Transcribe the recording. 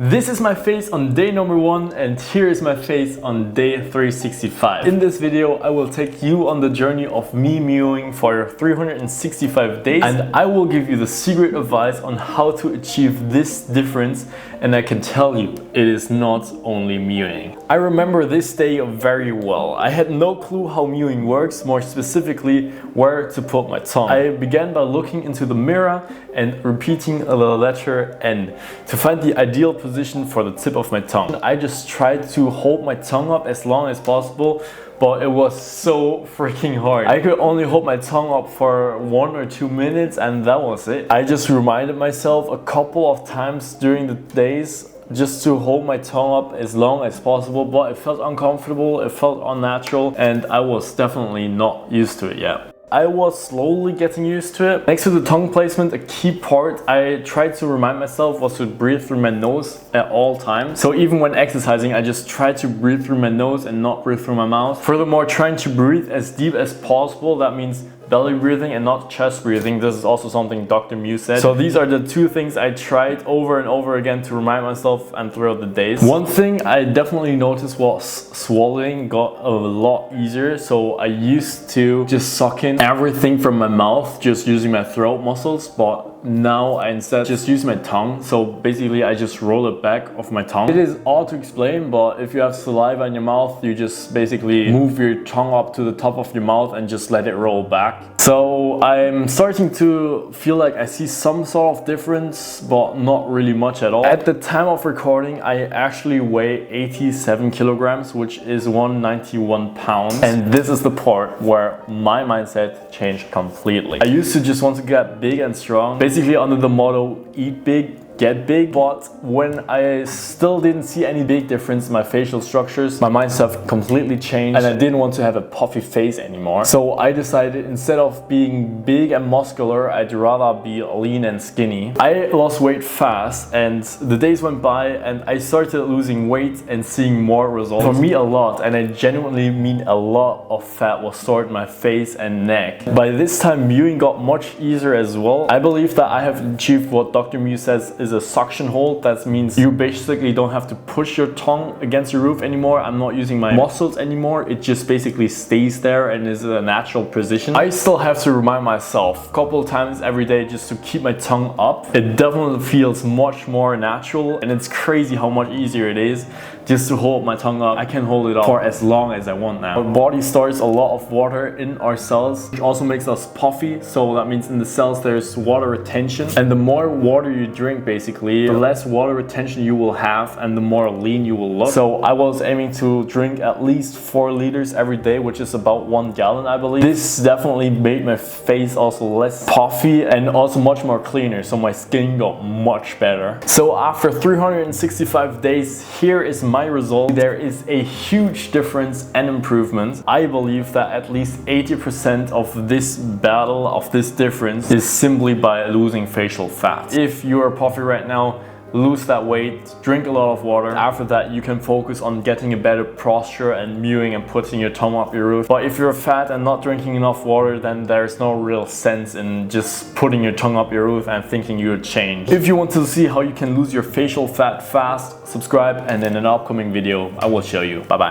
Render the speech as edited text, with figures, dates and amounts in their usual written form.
This is my face on day number 1 and here is my face on day 365. In this video I will take you on the journey of me mewing for 365 days and I will give you the secret advice on how to achieve this difference, and I can tell you it is not only mewing. I remember this day very well. I had no clue how mewing works, more specifically where to put my tongue. I began by looking into the mirror and repeating the letter N to find the ideal position for the tip of my tongue. I just tried to hold my tongue up as long as possible, but it was so freaking hard. I could only hold my tongue up for 1 or 2 minutes and that was it. I just reminded myself a couple of times during the days just to hold my tongue up as long as possible, but it felt uncomfortable, it felt unnatural, and I was definitely not used to it yet. I was slowly getting used to it. Next to the tongue placement, a key part I tried to remind myself was to breathe through my nose at all times. So even when exercising, I just tried to breathe through my nose and not breathe through my mouth. Furthermore, trying to breathe as deep as possible. That means belly breathing and not chest breathing. This is also something Dr. Mew said. So these are the 2 things I tried over and over again to remind myself and throughout the days. One thing I definitely noticed was swallowing got a lot easier. So I used to just suck in everything from my mouth just using my throat muscles, but now I instead just use my tongue. So basically I just roll it back of my tongue. It is odd to explain, but if you have saliva in your mouth, you just basically move your tongue up to the top of your mouth and just let it roll back. So I'm starting to feel like I see some sort of difference, but not really much at all. At the time of recording, I actually weigh 87 kilograms, which is 191 pounds. And this is the part where my mindset changed completely. I used to just want to get big and strong, basically under the motto, eat big, get big. But when I still didn't see any big difference in my facial structures, my mindset completely changed and I didn't want to have a puffy face anymore. So I decided instead of being big and muscular, I'd rather be lean and skinny. I lost weight fast and the days went by and I started losing weight and seeing more results. For me, a lot, and I genuinely mean a lot, of fat was stored in my face and neck. By this time, mewing got much easier as well. I believe that I have achieved what Dr. Mew says is a suction hold. That means you basically don't have to push your tongue against your roof anymore. I'm not using my muscles anymore. It just basically stays there and is a natural position. I still have to remind myself a couple of times every day just to keep my tongue up. It definitely feels much more natural and it's crazy how much easier it is just to hold my tongue up. I can hold it up for as long as I want now. Our body stores a lot of water in our cells, which also makes us puffy. So that means in the cells there's water retention, and the more water you drink, basically, the less water retention you will have and the more lean you will look. So I was aiming to drink at least 4 liters every day, which is about 1 gallon, I believe. This definitely made my face also less puffy and also much more cleaner, so my skin got much better. So after 365 days, here is my result. There is a huge difference and improvement. I believe that at least 80% of this battle, of this difference, is simply by losing facial fat. If you are puffy right now, lose that weight, drink a lot of water. After that, you can focus on getting a better posture and mewing and putting your tongue up your roof. But if you're fat and not drinking enough water, then there's no real sense in just putting your tongue up your roof and thinking you would change. If you want to see how you can lose your facial fat fast, subscribe, and in an upcoming video, I will show you. Bye bye.